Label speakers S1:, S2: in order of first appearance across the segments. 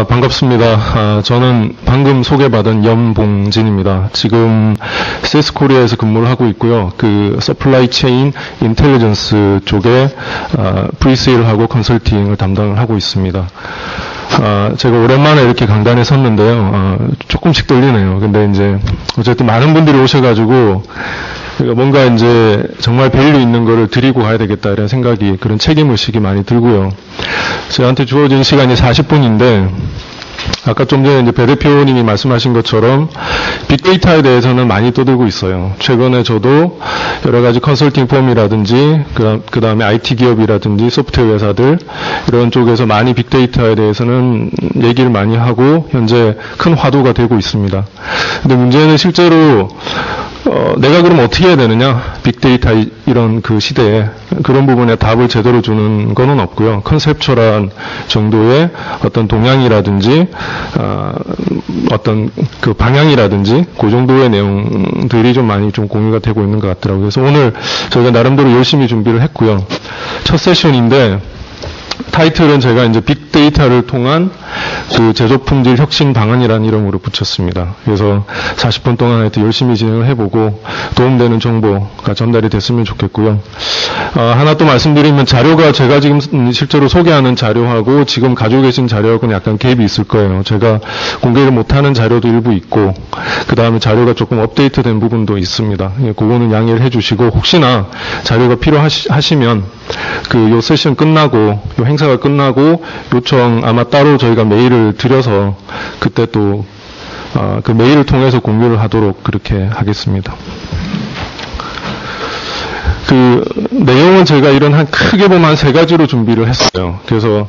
S1: 반갑습니다. 저는 방금 소개받은 염봉진입니다. 지금 세스코리아에서 근무를 하고 있고요. 그 서플라이 체인 인텔리전스 쪽에 프리세일을 하고 컨설팅을 담당을 하고 있습니다. 제가 오랜만에 이렇게 강단에 섰는데요. 조금씩 떨리네요. 근데 이제 어쨌든 많은 분들이 오셔가지고 뭔가 이제 정말 밸류 있는 거를 드리고 가야 되겠다 이런 생각이, 그런 책임의식이 많이 들고요. 저한테 주어진 시간이 40분인데 아까 좀 전에 이제 배 대표님이 말씀하신 것처럼 빅데이터에 대해서는 많이 떠들고 있어요. 최근에 저도 여러 가지 컨설팅 펌이라든지 그 다음에 IT 기업이라든지 소프트웨어 회사들 이런 쪽에서 많이 빅데이터에 대해서는 얘기를 많이 하고 현재 큰 화두가 되고 있습니다. 근데 문제는 실제로 내가 그럼 어떻게 해야 되느냐? 빅데이터 이런 그 시대에 그런 부분에 답을 제대로 주는 거는 없고요. 컨셉처럼 정도의 어떤 동향이라든지 어떤 그 방향이라든지 그 정도의 내용들이 좀 많이 좀 공유가 되고 있는 것 같더라고요. 그래서 오늘 저희가 나름대로 열심히 준비를 했고요. 첫 세션인데 타이틀은 제가 이제 빅데이터를 통한 그 제조 품질 혁신 방안이라는 이름으로 붙였습니다. 그래서 40분 동안 하여튼 열심히 진행을 해보고 도움되는 정보가 전달이 됐으면 좋겠고요. 하나 또 말씀드리면 자료가 제가 지금 실제로 소개하는 자료하고 지금 가지고 계신 자료하고는 약간 갭이 있을 거예요. 제가 공개를 못하는 자료도 일부 있고 그 다음에 자료가 조금 업데이트된 부분도 있습니다. 그거는 양해를 해주시고 혹시나 자료가 필요하시면 그 요 세션 끝나고 요 행사가 끝나고 요청 아마 따로 저희가 메일을 드려서 그때 또 그 메일을 통해서 공유를 하도록 그렇게 하겠습니다. 그 내용은 제가 이런 한 크게 보면 한 3가지로 준비를 했어요. 그래서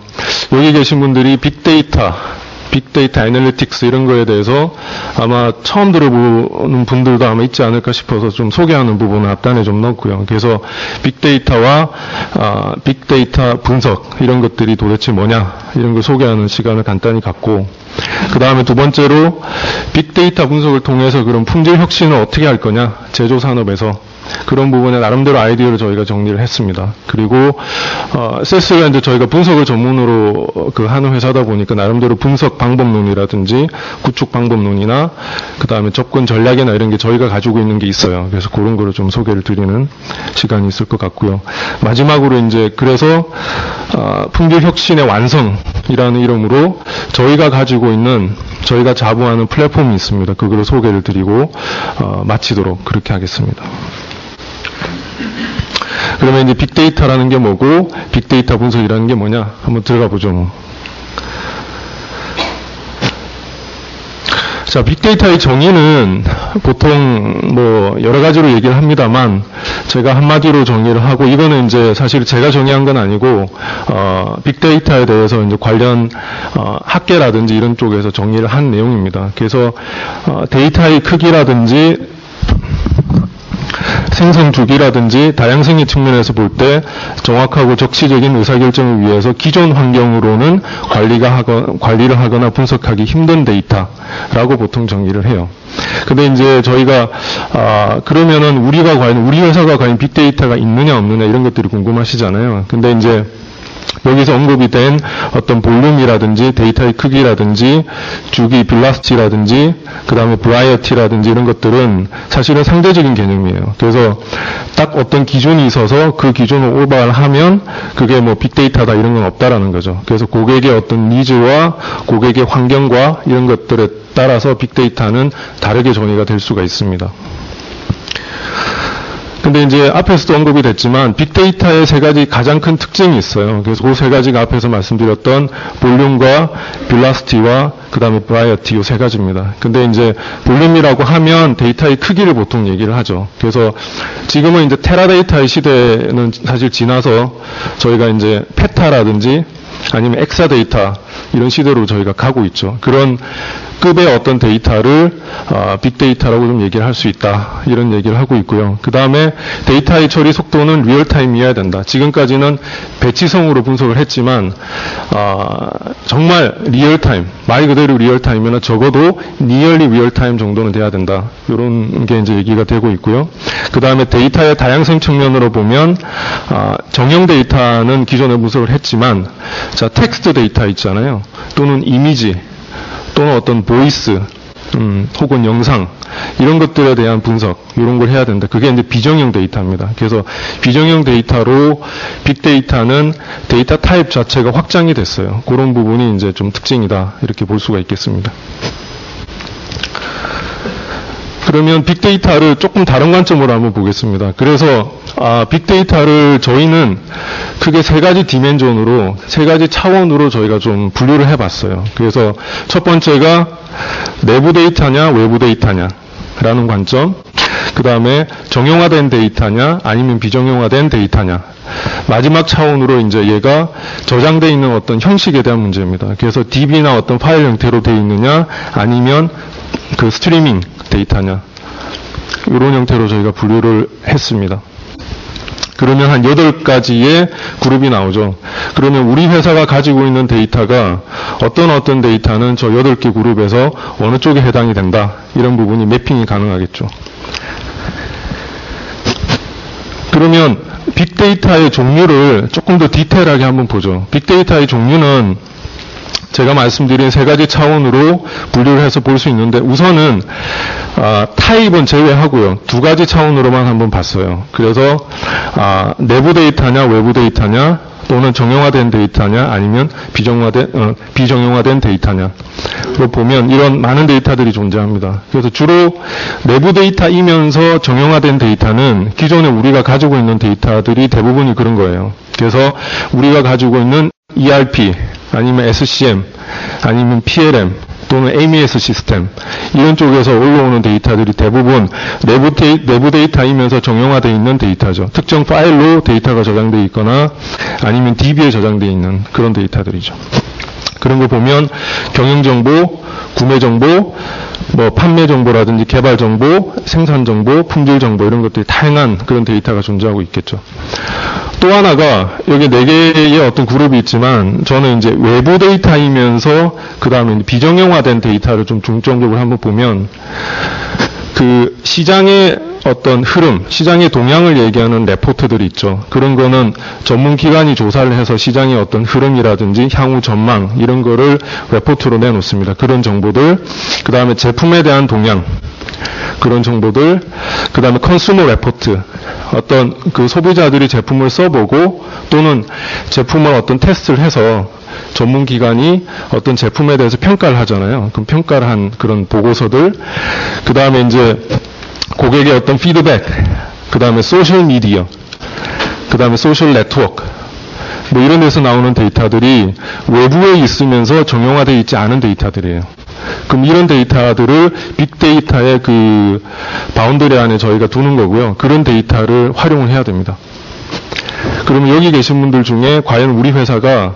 S1: 여기 계신 분들이 빅데이터 애널리틱스 이런 거에 대해서 아마 처음 들어보는 분들도 아마 있지 않을까 싶어서 좀 소개하는 부분을 앞단에 좀 넣었고요. 그래서 빅데이터와 빅데이터 분석 이런 것들이 도대체 뭐냐 이런 걸 소개하는 시간을 간단히 갖고 그 다음에 두 번째로 빅데이터 분석을 통해서 그런 품질 혁신을 어떻게 할 거냐 제조 산업에서 그런 부분에 나름대로 아이디어를 저희가 정리를 했습니다. 그리고 세스가 이제 저희가 분석을 전문으로 하는 회사다 보니까 나름대로 분석 방법론이라든지 구축 방법론이나 그 다음에 접근 전략이나 이런 게 저희가 가지고 있는 게 있어요. 그래서 그런 거를 좀 소개를 드리는 시간이 있을 것 같고요. 마지막으로 이제 그래서 품질 혁신의 완성이라는 이름으로 저희가 가지고 있는 저희가 자부하는 플랫폼이 있습니다. 그거를 소개를 드리고 마치도록 그렇게 하겠습니다. 그러면 이제 빅데이터라는 게 뭐고 빅데이터 분석이라는 게 뭐냐 한번 들어가 보죠. 자, 빅데이터의 정의는 보통 뭐 여러 가지로 얘기를 합니다만 제가 한마디로 정의를 하고 이거는 이제 사실 제가 정의한 건 아니고 빅데이터에 대해서 이제 관련 학계라든지 이런 쪽에서 정의를 한 내용입니다. 그래서 데이터의 크기라든지 생성 주기라든지 다양성의 측면에서 볼 때 정확하고 적시적인 의사결정을 위해서 기존 환경으로는 관리를 하거나 분석하기 힘든 데이터라고 보통 정의를 해요. 근데 이제 저희가 그러면은 우리 회사가 과연 빅데이터가 있느냐 없느냐 이런 것들이 궁금하시잖아요. 근데 이제 여기서 언급이 된 어떤 볼륨이라든지 데이터의 크기라든지 주기 빌라스티라든지 그 다음에 브라이어티라든지 이런 것들은 사실은 상대적인 개념이에요. 그래서 딱 어떤 기준이 있어서 그 기준을 오버하면 그게 뭐 빅데이터다 이런 건 없다라는 거죠. 그래서 고객의 어떤 니즈와 고객의 환경과 이런 것들에 따라서 빅데이터는 다르게 정의가 될 수가 있습니다. 근데 이제 앞에서도 언급이 됐지만 빅데이터의 3가지 가장 큰 특징이 있어요. 그래서 그 3가지가 앞에서 말씀드렸던 볼륨과 빌라스티와 그 다음에 브라이어티 이 3가지입니다. 근데 이제 볼륨이라고 하면 데이터의 크기를 보통 얘기를 하죠. 그래서 지금은 이제 테라데이터의 시대는 사실 지나서 저희가 이제 페타라든지 아니면 엑사데이터 이런 시대로 저희가 가고 있죠. 그런 급의 어떤 데이터를 빅데이터라고 좀 얘기를 할 수 있다. 이런 얘기를 하고 있고요. 그 다음에 데이터의 처리 속도는 리얼타임이어야 된다. 지금까지는 배치성으로 분석을 했지만 정말 리얼타임, 말 그대로 리얼타임이면 적어도 니얼리 리얼타임 정도는 돼야 된다. 이런 게 이제 얘기가 되고 있고요. 그 다음에 데이터의 다양성 측면으로 보면 정형 데이터는 기존에 분석을 했지만 자 텍스트 데이터 있잖아요. 또는 이미지 또는 어떤 보이스 혹은 영상 이런 것들에 대한 분석 이런 걸 해야 된다. 그게 이제 비정형 데이터입니다. 그래서 비정형 데이터로 빅데이터는 데이터 타입 자체가 확장이 됐어요. 그런 부분이 이제 좀 특징이다 이렇게 볼 수가 있겠습니다. 그러면 빅데이터를 조금 다른 관점으로 한번 보겠습니다. 그래서 빅데이터를 저희는 크게 세 가지 디멘전으로, 세 가지 차원으로 저희가 좀 분류를 해봤어요. 그래서 첫 번째가 내부 데이터냐 외부 데이터냐 라는 관점, 그 다음에 정형화된 데이터냐 아니면 비정형화된 데이터냐, 마지막 차원으로 이제 얘가 저장되어 있는 어떤 형식에 대한 문제입니다. 그래서 DB나 어떤 파일 형태로 되어 있느냐 아니면 그 스트리밍 데이터냐 이런 형태로 저희가 분류를 했습니다. 그러면 한 8가지의 그룹이 나오죠. 그러면 우리 회사가 가지고 있는 데이터가 어떤 데이터는 저 8개 그룹에서 어느 쪽에 해당이 된다. 이런 부분이 매핑이 가능하겠죠. 그러면 빅데이터의 종류를 조금 더 디테일하게 한번 보죠. 빅데이터의 종류는 제가 말씀드린 세 가지 차원으로 분류를 해서 볼 수 있는데 우선은 타입은 제외하고요. 2가지 차원으로만 한번 봤어요. 그래서 내부 데이터냐 외부 데이터냐 또는 정형화된 데이터냐 아니면 비정형화된 데이터냐로 보면 이런 많은 데이터들이 존재합니다. 그래서 주로 내부 데이터이면서 정형화된 데이터는 기존에 우리가 가지고 있는 데이터들이 대부분이 그런 거예요. 그래서 우리가 가지고 있는 ERP 아니면 SCM 아니면 PLM 또는 AMS 시스템 이런 쪽에서 올라오는 데이터들이 대부분 내부 데이터이면서 정형화되어 있는 데이터죠. 특정 파일로 데이터가 저장되어 있거나 아니면 DB에 저장되어 있는 그런 데이터들이죠. 그런 거 보면 경영정보, 구매정보, 뭐 판매정보라든지 개발정보, 생산정보, 품질정보 이런 것들이 다양한 그런 데이터가 존재하고 있겠죠. 또 하나가 여기 4개의 어떤 그룹이 있지만 저는 이제 외부 데이터이면서 그 다음에 비정형화된 데이터를 좀 중점적으로 한번 보면 그 시장의 어떤 흐름, 시장의 동향을 얘기하는 레포트들이 있죠. 그런 거는 전문 기관이 조사를 해서 시장의 어떤 흐름이라든지 향후 전망 이런 거를 레포트로 내놓습니다. 그런 정보들, 그 다음에 제품에 대한 동향 그런 정보들, 그 다음에 컨슈머 레포트 어떤 그 소비자들이 제품을 써보고 또는 제품을 어떤 테스트를 해서 전문 기관이 어떤 제품에 대해서 평가를 하잖아요. 그럼 평가를 한 그런 보고서들, 그 다음에 이제 고객의 어떤 피드백, 그 다음에 소셜 미디어, 그 다음에 소셜 네트워크, 뭐 이런 데서 나오는 데이터들이 외부에 있으면서 정형화되어 있지 않은 데이터들이에요. 그럼 이런 데이터들을 빅데이터의 그 바운더리 안에 저희가 두는 거고요. 그런 데이터를 활용을 해야 됩니다. 그러면 여기 계신 분들 중에 과연 우리 회사가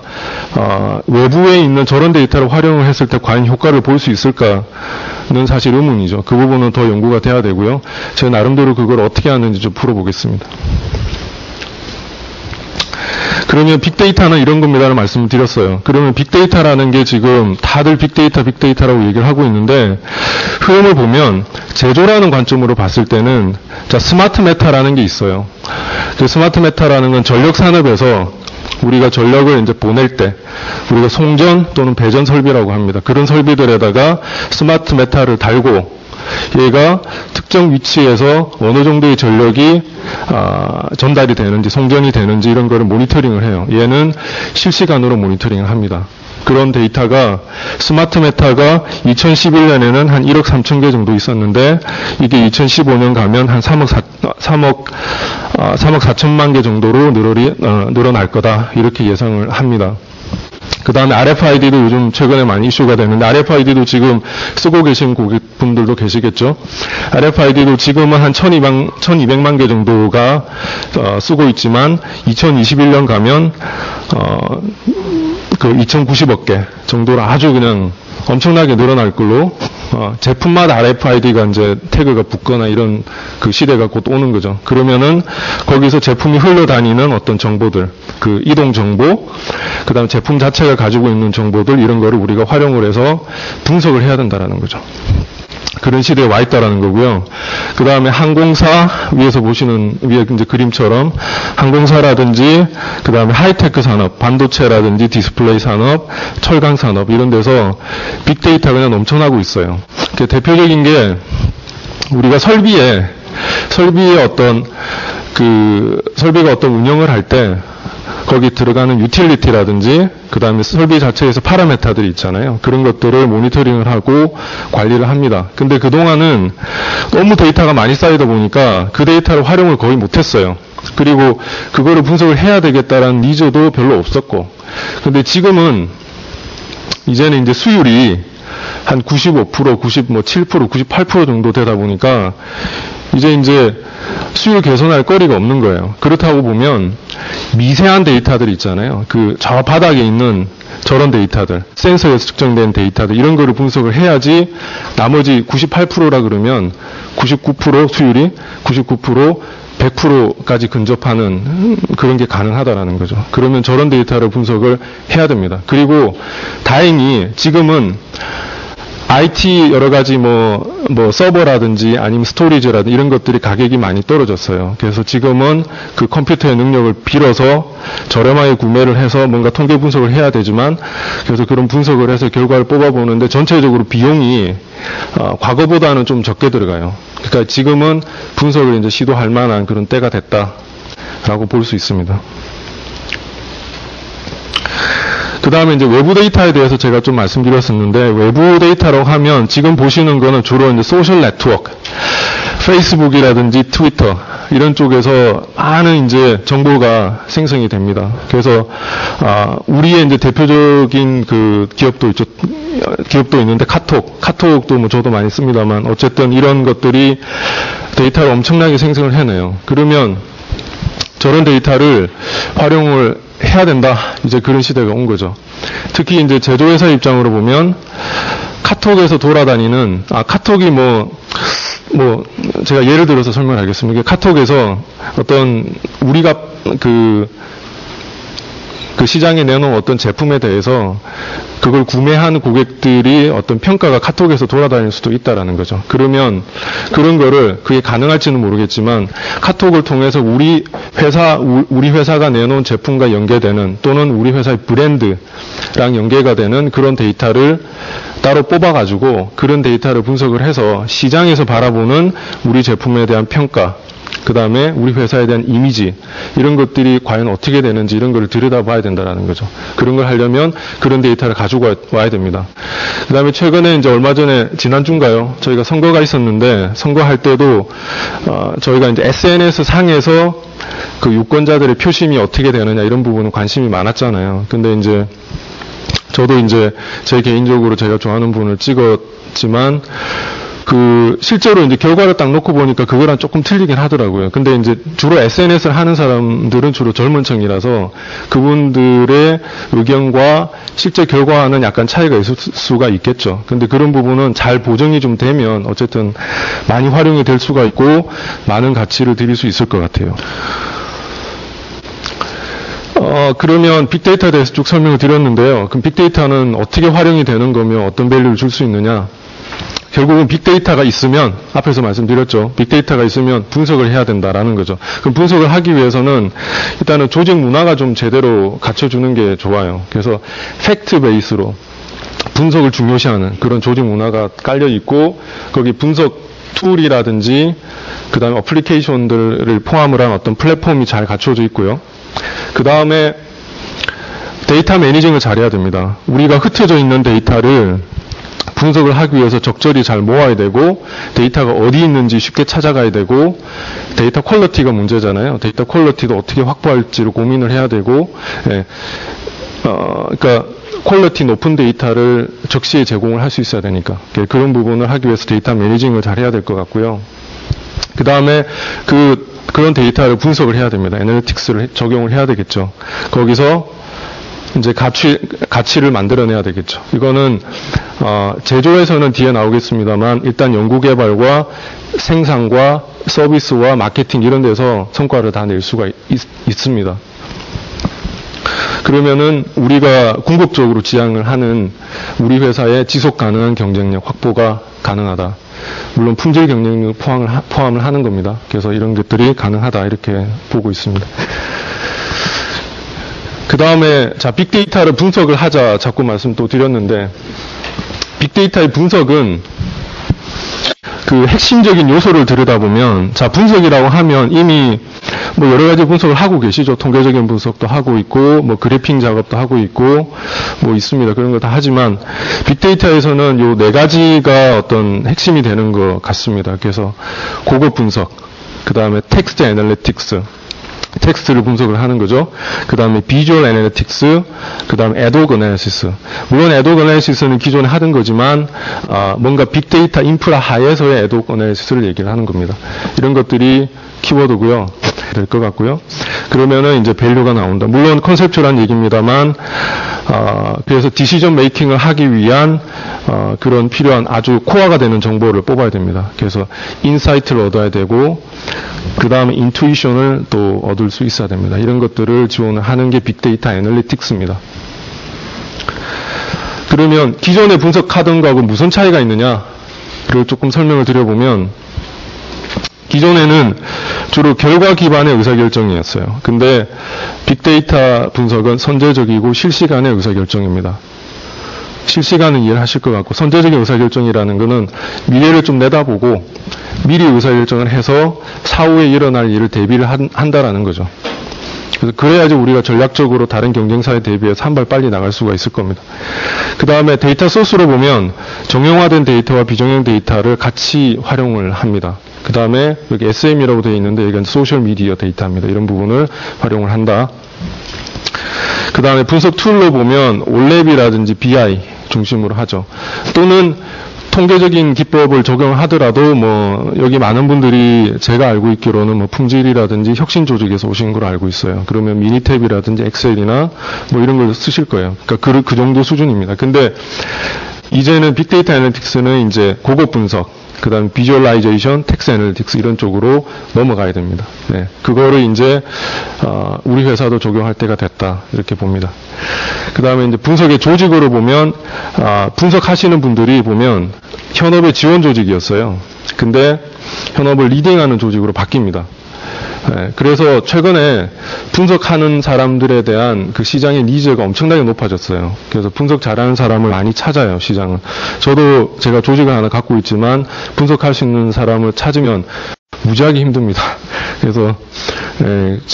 S1: 외부에 있는 저런 데이터를 활용을 했을 때 과연 효과를 볼 수 있을까는 사실 의문이죠. 그 부분은 더 연구가 돼야 되고요. 제가 나름대로 그걸 어떻게 하는지 좀 풀어보겠습니다. 그러면 빅데이터는 이런 겁니다라는 말씀을 드렸어요. 그러면 빅데이터라는 게 지금 다들 빅데이터라고 얘기를 하고 있는데 흐름을 보면 제조라는 관점으로 봤을 때는 자 스마트 메타라는 게 있어요. 그 스마트 메타라는 건 전력 산업에서 우리가 전력을 이제 보낼 때 우리가 송전 또는 배전 설비라고 합니다. 그런 설비들에다가 스마트 메타를 달고 얘가 특정 위치에서 어느 정도의 전력이 전달이 되는지 송전이 되는지 이런 거를 모니터링을 해요. 얘는 실시간으로 모니터링을 합니다. 그런 데이터가 스마트 메타가 2011년에는 한 1억 3천 개 정도 있었는데 이게 2015년 가면 한 3억 4천만 개 정도로 늘어날 거다 이렇게 예상을 합니다. 그 다음에 RFID도 요즘 최근에 많이 이슈가 되는데 RFID도 지금 쓰고 계신 고객분들도 계시겠죠. RFID도 지금은 한 1200만 개 정도가 쓰고 있지만 2021년 가면 그 2090억 개 정도로 아주 그냥 엄청나게 늘어날 걸로, 제품마다 RFID가 이제 태그가 붙거나 이런 그 시대가 곧 오는 거죠. 그러면은 거기서 제품이 흘러다니는 어떤 정보들, 그 이동 정보, 그 다음에 제품 자체가 가지고 있는 정보들, 이런 거를 우리가 활용을 해서 분석을 해야 된다라는 거죠. 그런 시대에 와 있다라는 거고요. 그 다음에 항공사, 위에서 보시는, 위에 이제 그림처럼 항공사라든지, 그 다음에 하이테크 산업, 반도체라든지 디스플레이 산업, 철강 산업, 이런 데서 빅데이터가 그냥 넘쳐나고 있어요. 대표적인 게, 우리가 설비에 어떤, 설비가 어떤 운영을 할 때, 거기 들어가는 유틸리티라든지 그 다음에 설비 자체에서 파라메타들이 있잖아요. 그런 것들을 모니터링을 하고 관리를 합니다. 근데 그동안은 너무 데이터가 많이 쌓이다 보니까 그 데이터를 활용을 거의 못했어요. 그리고 그거를 분석을 해야 되겠다라는 니즈도 별로 없었고, 근데 지금은 이제는 이제 수율이 한 95%, 97%, 98% 정도 되다 보니까 이제 수율 개선할 거리가 없는 거예요. 그렇다고 보면 미세한 데이터들 있잖아요. 저 바닥에 있는 저런 데이터들, 센서에서 측정된 데이터들, 이런 거를 분석을 해야지 나머지 98%라 그러면 99% 수율이 99%, 100%까지 근접하는 그런 게 가능하다라는 거죠. 그러면 저런 데이터를 분석을 해야 됩니다. 그리고 다행히 지금은 IT 여러 가지 서버라든지 아니면 스토리지라든지 이런 것들이 가격이 많이 떨어졌어요. 그래서 지금은 그 컴퓨터의 능력을 빌어서 저렴하게 구매를 해서 뭔가 통계 분석을 해야 되지만, 그래서 그런 분석을 해서 결과를 뽑아보는데 전체적으로 비용이 과거보다는 좀 적게 들어가요. 그러니까 지금은 분석을 이제 시도할 만한 그런 때가 됐다라고 볼 수 있습니다. 그 다음에 이제 외부 데이터에 대해서 제가 좀 말씀드렸었는데, 외부 데이터라고 하면 지금 보시는 거는 주로 이제 소셜 네트워크, 페이스북이라든지 트위터, 이런 쪽에서 많은 이제 정보가 생성이 됩니다. 그래서, 우리의 이제 대표적인 그 기업도 있는데 카톡도 뭐 저도 많이 씁니다만, 어쨌든 이런 것들이 데이터를 엄청나게 생성을 해내요. 그러면 저런 데이터를 활용을 해야 된다. 이제 그런 시대가 온 거죠. 특히 이제 제조회사 입장으로 보면 카톡에서 돌아다니는, 카톡이 제가 예를 들어서 설명하겠습니다. 카톡에서 어떤 우리가 그 시장에 내놓은 어떤 제품에 대해서 그걸 구매하는 고객들이 어떤 평가가 카톡에서 돌아다닐 수도 있다라는 거죠. 그러면 그런 거를 그게 가능할지는 모르겠지만 카톡을 통해서 우리 회사가 내놓은 제품과 연계되는, 또는 우리 회사의 브랜드랑 연계가 되는 그런 데이터를 따로 뽑아가지고 그런 데이터를 분석을 해서 시장에서 바라보는 우리 제품에 대한 평가, 그 다음에 우리 회사에 대한 이미지, 이런 것들이 과연 어떻게 되는지 이런 걸 들여다봐야 된다는 거죠. 그런 걸 하려면 그런 데이터를 가지고 와야 됩니다. 그 다음에 최근에 이제 얼마 전에, 지난주인가요? 저희가 선거가 있었는데, 선거할 때도, 저희가 이제 SNS 상에서 그 유권자들의 표심이 어떻게 되느냐 이런 부분은 관심이 많았잖아요. 근데 이제 저도 이제 제 개인적으로 제가 좋아하는 분을 찍었지만, 실제로 이제 결과를 딱 놓고 보니까 그거랑 조금 틀리긴 하더라고요. 근데 이제 주로 SNS를 하는 사람들은 주로 젊은 층이라서 그분들의 의견과 실제 결과와는 약간 차이가 있을 수가 있겠죠. 근데 그런 부분은 잘 보정이 좀 되면 어쨌든 많이 활용이 될 수가 있고 많은 가치를 드릴 수 있을 것 같아요. 그러면 빅데이터에 대해서 쭉 설명을 드렸는데요. 그럼 빅데이터는 어떻게 활용이 되는 거며 어떤 밸류를 줄 수 있느냐? 결국은 빅데이터가 있으면, 앞에서 말씀드렸죠. 빅데이터가 있으면 분석을 해야 된다라는 거죠. 그럼 분석을 하기 위해서는 일단은 조직 문화가 좀 제대로 갖춰주는 게 좋아요. 그래서 팩트 베이스로 분석을 중요시하는 그런 조직 문화가 깔려 있고, 거기 분석 툴이라든지 그 다음에 어플리케이션들을 포함을 한 어떤 플랫폼이 잘 갖춰져 있고요. 그 다음에 데이터 매니징을 잘해야 됩니다. 우리가 흩어져 있는 데이터를 분석을 하기 위해서 적절히 잘 모아야 되고, 데이터가 어디 있는지 쉽게 찾아가야 되고, 데이터 퀄리티가 문제잖아요. 데이터 퀄리티도 어떻게 확보할지를 고민을 해야 되고, 그러니까 퀄리티 높은 데이터를 적시에 제공을 할 수 있어야 되니까 그런 부분을 하기 위해서 데이터 매니징을 잘 해야 될 것 같고요. 그 다음에 그런 데이터를 분석을 해야 됩니다. 애널리틱스를 적용을 해야 되겠죠. 거기서 이제 가치를 만들어내야 되겠죠. 이거는 제조에서는 뒤에 나오겠습니다만 일단 연구개발과 생산과 서비스와 마케팅 이런 데서 성과를 다 낼 수가 있습니다. 그러면은 우리가 궁극적으로 지향을 하는 우리 회사의 지속 가능한 경쟁력 확보가 가능하다. 물론 품질 경쟁력 포함을 하는 겁니다. 그래서 이런 것들이 가능하다 이렇게 보고 있습니다. 그 다음에 자 빅데이터를 분석을 하자 자꾸 말씀 또 드렸는데 빅데이터의 분석은 그 핵심적인 요소를 들여다보면 자 분석이라고 하면 이미 뭐 여러 가지 분석을 하고 계시죠. 통계적인 분석도 하고 있고 뭐 그래핑 작업도 하고 있고 뭐 있습니다. 그런 거 다 하지만 빅데이터에서는 요 네 가지가 어떤 핵심이 되는 것 같습니다. 그래서 고급 분석, 그 다음에 텍스트 애널리틱스, 텍스트를 분석을 하는 거죠. 그 다음에 비주얼 애널리틱스, 그 다음에 애독 애널리시스. 물론 애독 애널리시스는 기존에 하던 거지만 뭔가 빅데이터 인프라 하에서의 애독 애널리시스를 얘기를 하는 겁니다. 이런 것들이 키워드고요. 될 것 같고요. 그러면은 이제 밸류가 나온다. 물론 컨셉츄얼한 얘기입니다만 그래서 디시전 메이킹을 하기 위한 그런 필요한 아주 코어가 되는 정보를 뽑아야 됩니다. 그래서 인사이트를 얻어야 되고 그 다음에 인투이션을 또 얻을 수 있어야 됩니다. 이런 것들을 지원을 하는 게 빅데이터 애널리틱스입니다. 그러면 기존에 분석하던 거하고 무슨 차이가 있느냐를 조금 설명을 드려보면 기존에는 주로 결과 기반의 의사결정이었어요. 근데 빅데이터 분석은 선제적이고 실시간의 의사결정입니다. 실시간은 이해를 하실 것 같고 선제적인 의사결정이라는 것은 미래를 좀 내다보고 미리 의사결정을 해서 사후에 일어날 일을 대비를 한다라는 거죠. 그래서 그래야지 우리가 전략적으로 다른 경쟁사에 대비해서 한 발 빨리 나갈 수가 있을 겁니다. 그 다음에 데이터 소스로 보면 정형화된 데이터와 비정형 데이터를 같이 활용을 합니다. 그 다음에 여기 SM이라고 되어 있는데 이건 소셜 미디어 데이터입니다. 이런 부분을 활용을 한다. 그 다음에 분석 툴로 보면 올랩이라든지 BI 중심으로 하죠. 또는 통계적인 기법을 적용을 하더라도 뭐 여기 많은 분들이 제가 알고 있기로는 뭐 품질이라든지 혁신 조직에서 오신 걸 알고 있어요. 그러면 미니탭이라든지 엑셀이나 뭐 이런 걸 쓰실 거예요. 그러니까 그 정도 수준입니다. 근데 이제는 빅데이터 애널리틱스는 이제 고급 분석, 그 다음에 비주얼라이제이션, 텍스트 애널리틱스 이런 쪽으로 넘어가야 됩니다. 네, 그거를 이제 우리 회사도 적용할 때가 됐다 이렇게 봅니다. 그 다음에 이제 분석의 조직으로 보면 분석하시는 분들이 보면 현업의 지원 조직이었어요. 근데 현업을 리딩하는 조직으로 바뀝니다. 네, 그래서 최근에 분석하는 사람들에 대한 그 시장의 니즈가 엄청나게 높아졌어요. 그래서 분석 잘하는 사람을 많이 찾아요, 시장은. 저도 제가 조직을 하나 갖고 있지만 분석할 수 있는 사람을 찾으면 무지하게 힘듭니다. 그래서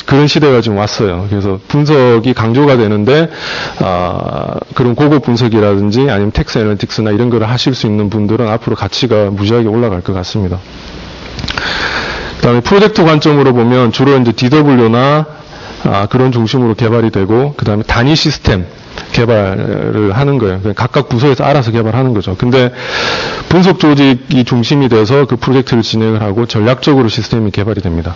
S1: 그런 시대가 좀 왔어요. 그래서 분석이 강조가 되는데 그런 고급 분석이라든지 아니면 텍스트 애널리틱스나 이런 걸 하실 수 있는 분들은 앞으로 가치가 무지하게 올라갈 것 같습니다. 그 다음에 프로젝트 관점으로 보면 주로 이제 DW나 그런 중심으로 개발이 되고, 그 다음에 단위 시스템 개발을 하는 거예요. 각각 부서에서 알아서 개발하는 거죠. 근데 분석 조직이 중심이 돼서 그 프로젝트를 진행을 하고 전략적으로 시스템이 개발이 됩니다.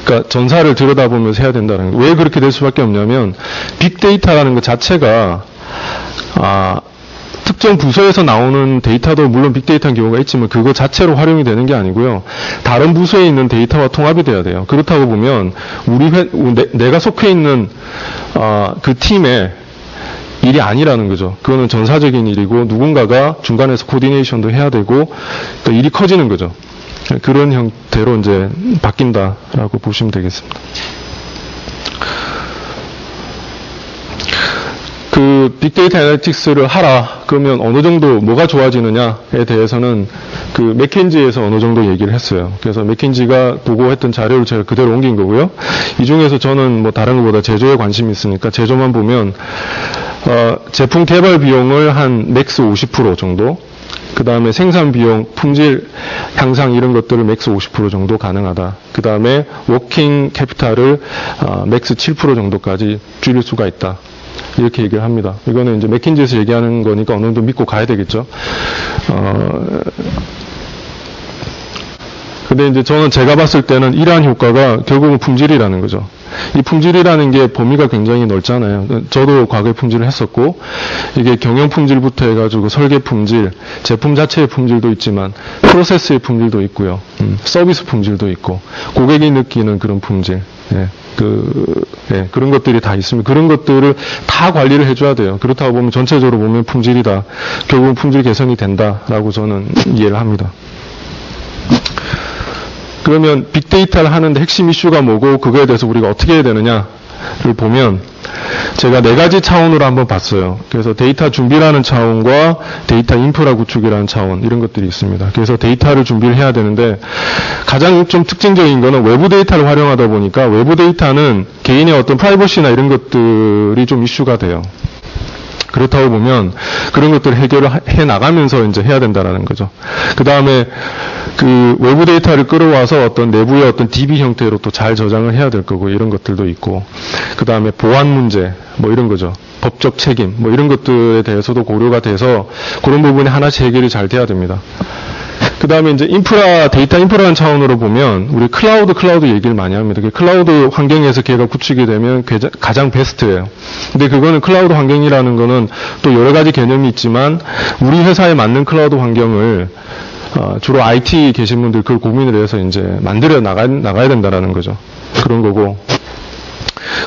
S1: 그러니까 전사를 들여다보면서 해야 된다는 거예요. 왜 그렇게 될 수밖에 없냐면 빅데이터라는 것 자체가 특정 부서에서 나오는 데이터도 물론 빅데이터인 경우가 있지만 그거 자체로 활용이 되는 게 아니고요. 다른 부서에 있는 데이터와 통합이 돼야 돼요. 그렇다고 보면 내가 속해 있는 그 팀의 일이 아니라는 거죠. 그거는 전사적인 일이고 누군가가 중간에서 코디네이션도 해야 되고 또 일이 커지는 거죠. 그런 형태로 이제 바뀐다라고 보시면 되겠습니다. 그 빅데이터 애널리틱스를 하라 그러면 어느 정도 뭐가 좋아지느냐에 대해서는 그 맥킨지에서 어느 정도 얘기를 했어요. 그래서 맥킨지가 보고했던 자료를 제가 그대로 옮긴 거고요. 이 중에서 저는 뭐 다른 것보다 제조에 관심이 있으니까 제조만 보면 제품 개발 비용을 한 맥스 50% 정도, 그 다음에 생산 비용, 품질 향상 이런 것들을 맥스 50% 정도 가능하다. 그 다음에 워킹 캐피탈을 맥스 7% 정도까지 줄일 수가 있다. 이렇게 얘기를 합니다. 이거는 이제 맥킨지에서 얘기하는 거니까 어느 정도 믿고 가야 되겠죠. 근데 이제 저는 제가 봤을 때는 이러한 효과가 결국은 품질이라는 거죠. 이 품질이라는 게 범위가 굉장히 넓잖아요. 저도 과거에 품질을 했었고, 이게 경영 품질부터 해가지고 설계 품질, 제품 자체의 품질도 있지만, 프로세스의 품질도 있고요. 서비스 품질도 있고, 고객이 느끼는 그런 품질. 예, 그런 것들이 다 있습니다. 그런 것들을 다 관리를 해줘야 돼요. 그렇다고 보면 전체적으로 보면 품질이다. 결국은 품질 개선이 된다라고 저는 이해를 합니다. 그러면 빅데이터를 하는데 핵심 이슈가 뭐고 그거에 대해서 우리가 어떻게 해야 되느냐를 보면 제가 4가지 차원으로 한번 봤어요. 그래서 데이터 준비라는 차원과 데이터 인프라 구축이라는 차원 이런 것들이 있습니다. 그래서 데이터를 준비를 해야 되는데 가장 좀 특징적인 거는 외부 데이터를 활용하다 보니까 외부 데이터는 개인의 어떤 프라이버시나 이런 것들이 좀 이슈가 돼요. 그렇다고 보면 그런 것들을 해결을 해 나가면서 이제 해야 된다라는 거죠. 그 다음에 그 외부 데이터를 끌어와서 어떤 내부의 어떤 DB 형태로 또 잘 저장을 해야 될 거고 이런 것들도 있고, 그 다음에 보안 문제 뭐 이런 거죠. 법적 책임 뭐 이런 것들에 대해서도 고려가 돼서 그런 부분이 하나씩 해결이 잘 돼야 됩니다. 그 다음에 이제 데이터 인프라는 차원으로 보면, 우리 클라우드 얘기를 많이 합니다. 클라우드 환경에서 걔가 구축이 되면 가장 베스트예요. 근데 그거는 클라우드 환경이라는 거는 또 여러 가지 개념이 있지만, 우리 회사에 맞는 클라우드 환경을, 주로 IT 계신 분들 그걸 고민을 해서 이제 만들어 나가야 된다라는 거죠. 그런 거고.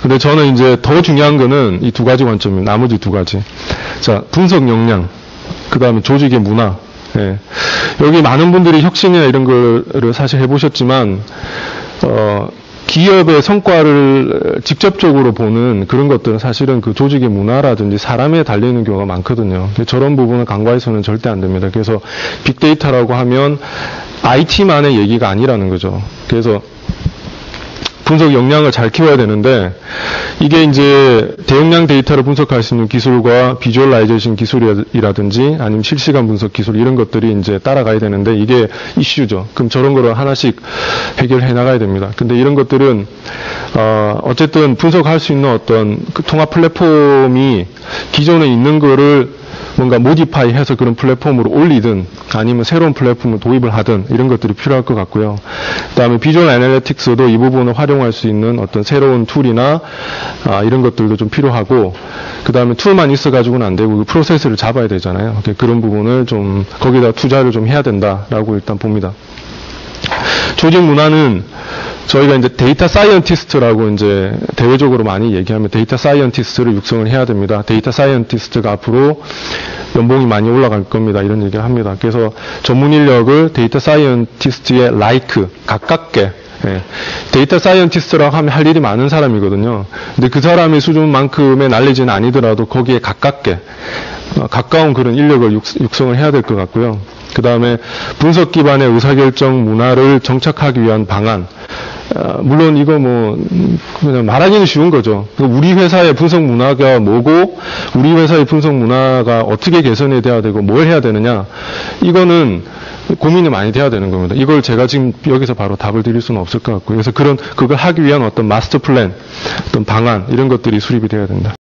S1: 근데 저는 이제 더 중요한 거는 이 2가지 관점입니다. 나머지 2가지. 자, 분석 역량. 그 다음에 조직의 문화. 예. 여기 많은 분들이 혁신이나 이런 거를 사실 해보셨지만, 기업의 성과를 직접적으로 보는 그런 것들은 사실은 그 조직의 문화라든지 사람에 달려있는 경우가 많거든요. 저런 부분은 간과해서는 절대 안 됩니다. 그래서 빅데이터라고 하면 IT만의 얘기가 아니라는 거죠. 그래서 분석 역량을 잘 키워야 되는데, 이게 이제 대용량 데이터를 분석할 수 있는 기술과 비주얼라이제이션 기술이라든지 아니면 실시간 분석 기술 이런 것들이 이제 따라가야 되는데 이게 이슈죠. 그럼 저런 거를 하나씩 해결해 나가야 됩니다. 근데 이런 것들은 어쨌든 분석할 수 있는 어떤 그 통합 플랫폼이 기존에 있는 거를 뭔가 모디파이 해서 그런 플랫폼으로 올리든 아니면 새로운 플랫폼을 도입을 하든 이런 것들이 필요할 것 같고요. 그 다음에 비주얼 애널리틱스도 이 부분을 활용할 수 있는 어떤 새로운 툴이나 이런 것들도 좀 필요하고, 그 다음에 툴만 있어가지고는 안 되고 그 프로세스를 잡아야 되잖아요. 그런 부분을 좀 거기다 투자를 좀 해야 된다라고 일단 봅니다. 조직 문화는 저희가 이제 데이터 사이언티스트라고 이제 대외적으로 많이 얘기하면 데이터 사이언티스트를 육성을 해야 됩니다. 데이터 사이언티스트가 앞으로 연봉이 많이 올라갈 겁니다. 이런 얘기를 합니다. 그래서 전문 인력을 데이터 사이언티스트의 가깝게, 예. 데이터 사이언티스트라고 하면 할 일이 많은 사람이거든요. 근데 그 사람의 수준만큼의 날리지는 아니더라도 거기에 가까운 그런 인력을 육성을 해야 될 것 같고요. 그 다음에 분석 기반의 의사결정 문화를 정착하기 위한 방안. 물론 이거 그냥 말하기는 쉬운 거죠. 우리 회사의 분석 문화가 뭐고, 우리 회사의 분석 문화가 어떻게 개선이 돼야 되고, 뭘 해야 되느냐. 이거는 고민이 많이 돼야 되는 겁니다. 이걸 제가 지금 여기서 바로 답을 드릴 수는 없을 것 같고요. 그래서 그걸 하기 위한 어떤 마스터 플랜, 어떤 방안, 이런 것들이 수립이 돼야 된다.